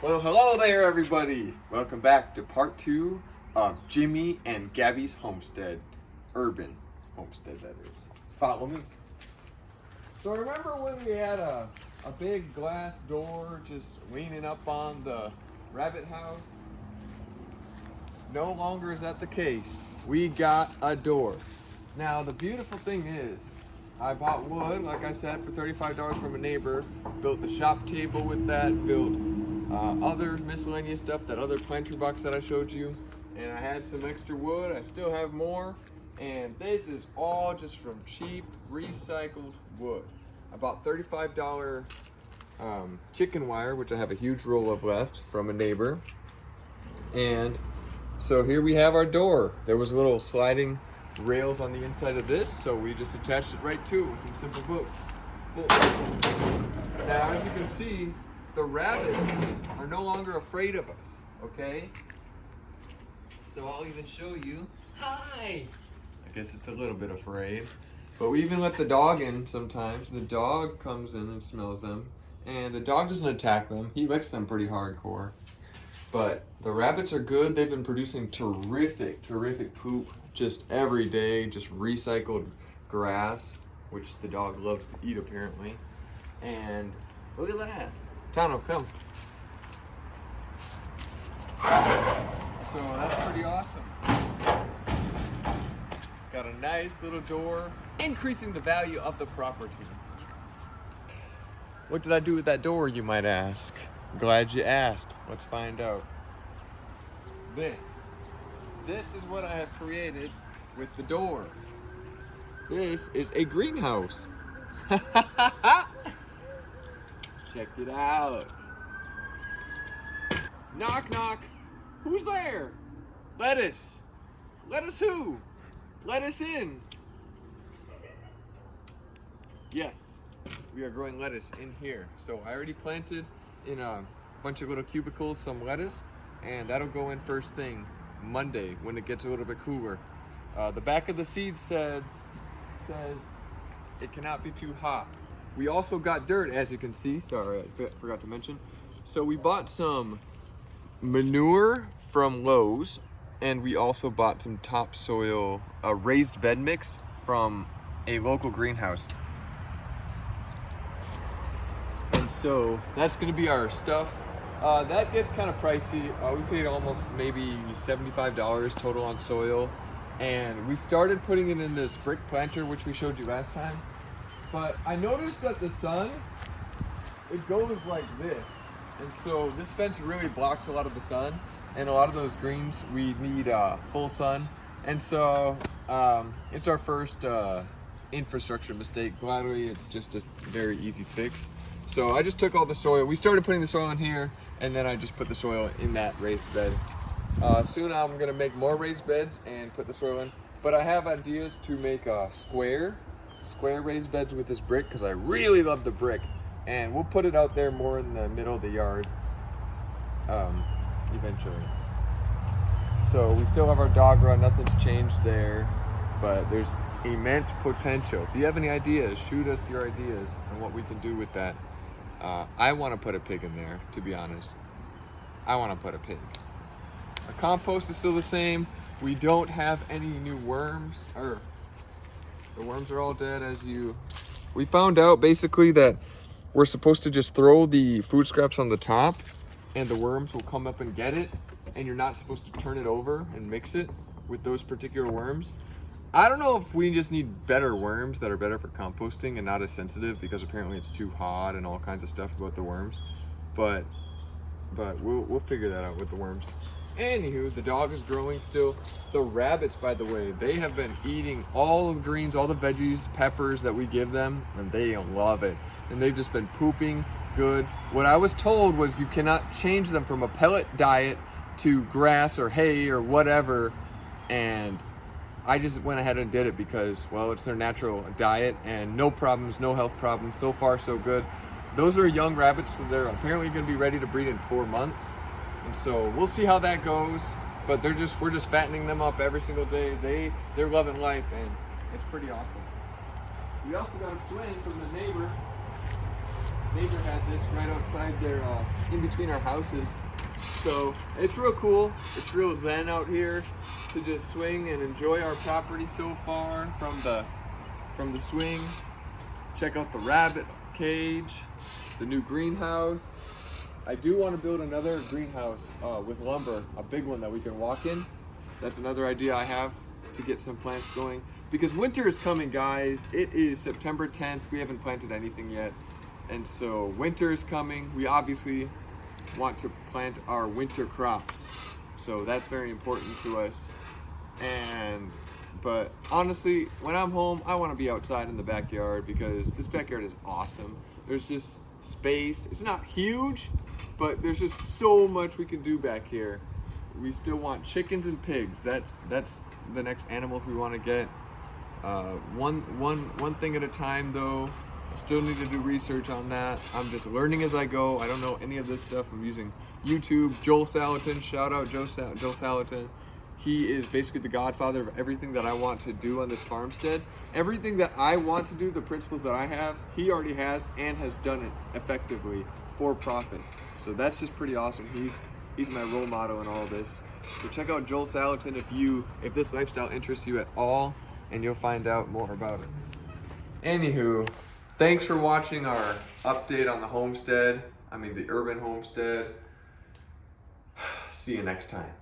Well, hello there, everybody. Welcome back to part 2 of Jimmy and Gabby's homestead. Urban homestead, that is. Follow me. So remember when we had a big glass door just leaning up on the rabbit house? No longer is that the case. We got a door. Now, the beautiful thing is, I bought wood, like I said, for $35 from a neighbor. Built the shop table with that, built other miscellaneous stuff, that other planter box that I showed you. And I had some extra wood. I still have more. And this is all just from cheap, recycled wood. I bought $35 chicken wire, which I have a huge roll of left from a neighbor. And so here we have our door. There was a little sliding rails on the inside of this, so we just attached it right to it with some simple bolts. Now, as you can see, the rabbits are no longer afraid of us, okay? So I'll even show you. Hi! I guess it's a little bit afraid. But we even let the dog in sometimes. The dog comes in and smells them, and the dog doesn't attack them. He licks them pretty hardcore. But the rabbits are good. They've been producing terrific poop just every day, just recycled grass, which the dog loves to eat apparently. And look at that. Tano, come. So that's pretty awesome. Got a nice little door, increasing the value of the property. What did I do with that door, you might ask? Glad you asked. Let's find out. This is what I have created with the door. This is a greenhouse. Check it out. Knock, knock. Who's there? Lettuce. Lettuce who? Let us in. Yes, we are growing lettuce in here. So I already planted in a bunch of little cubicles some lettuce, and that'll go in first thing Monday when it gets a little bit cooler. The back of the seed says it cannot be too hot. We also got dirt, as you can see. Sorry, I forgot to mention. So we bought some manure from Lowe's, and we also bought some topsoil, a raised bed mix from a local greenhouse. And so that's gonna be our stuff. That gets kind of pricey. We paid almost maybe $75 total on soil. And we started putting it in this brick planter, which we showed you last time. But I noticed that the sun, it goes like this. And so this fence really blocks a lot of the sun. And a lot of those greens, we need full sun. And so it's our first infrastructure mistake. Gladly, it's just a very easy fix. So I just took all the soil. We started putting the soil in here, and then I just put the soil in that raised bed. Soon I'm gonna make more raised beds and put the soil in. But I have ideas to make square raised beds with this brick, because I really love the brick. And we'll put it out there more in the middle of the yard eventually. So we still have our dog run, nothing's changed there, but there's immense potential. If you have any ideas, shoot us your ideas on what we can do with that. I want to put a pig in there, to be honest. I want to put a pig. The compost is still the same. We don't have any new worms, or the worms are all dead. We found out basically that we're supposed to just throw the food scraps on the top, and the worms will come up and get it, and you're not supposed to turn it over and mix it with those particular worms. I don't know if we just need better worms that are better for composting and not as sensitive, because apparently it's too hot and all kinds of stuff about the worms. But we'll figure that out with the worms. Anywho, the dog is growing still. The rabbits, by the way, they have been eating all the greens, all the veggies, peppers that we give them, and they love it. And they've just been pooping good. What I was told was you cannot change them from a pellet diet to grass or hay or whatever, and I just went ahead and did it because, well, it's their natural diet, and no problems, no health problems. So far, so good. Those are young rabbits, so they're apparently going to be ready to breed in 4 months. And so we'll see how that goes. But we're just fattening them up every single day. They're loving life, and it's pretty awesome. We also got a swing from the neighbor. neighbor had this right outside there, in between our houses. So it's real cool. It's real zen out here to just swing and enjoy our property so far from the swing. Check out the rabbit cage, the new greenhouse. I do want to build another greenhouse with lumber, a big one that we can walk in. That's another idea I have to get some plants going. Because winter is coming, guys. It is September 10th. We haven't planted anything yet. And so winter is coming. We obviously want to plant our winter crops. So that's very important to us. But honestly, when I'm home, I want to be outside in the backyard because this backyard is awesome. There's just space. It's not huge, but there's just so much we can do back here. We still want chickens and pigs. That's the next animals we want to get. One thing at a time though. I still need to do research on that. I'm just learning as I go. I don't know any of this stuff. I'm using YouTube. Joel Salatin, shout out Joel Salatin. He is basically the godfather of everything that I want to do on this farmstead. Everything that I want to do, the principles that I have, he already has and has done it effectively for profit. So that's just pretty awesome. He's my role model in all of this. So check out Joel Salatin if this lifestyle interests you at all, and you'll find out more about it. Anywho, thanks for watching our update on the homestead. I mean the urban homestead. See you next time.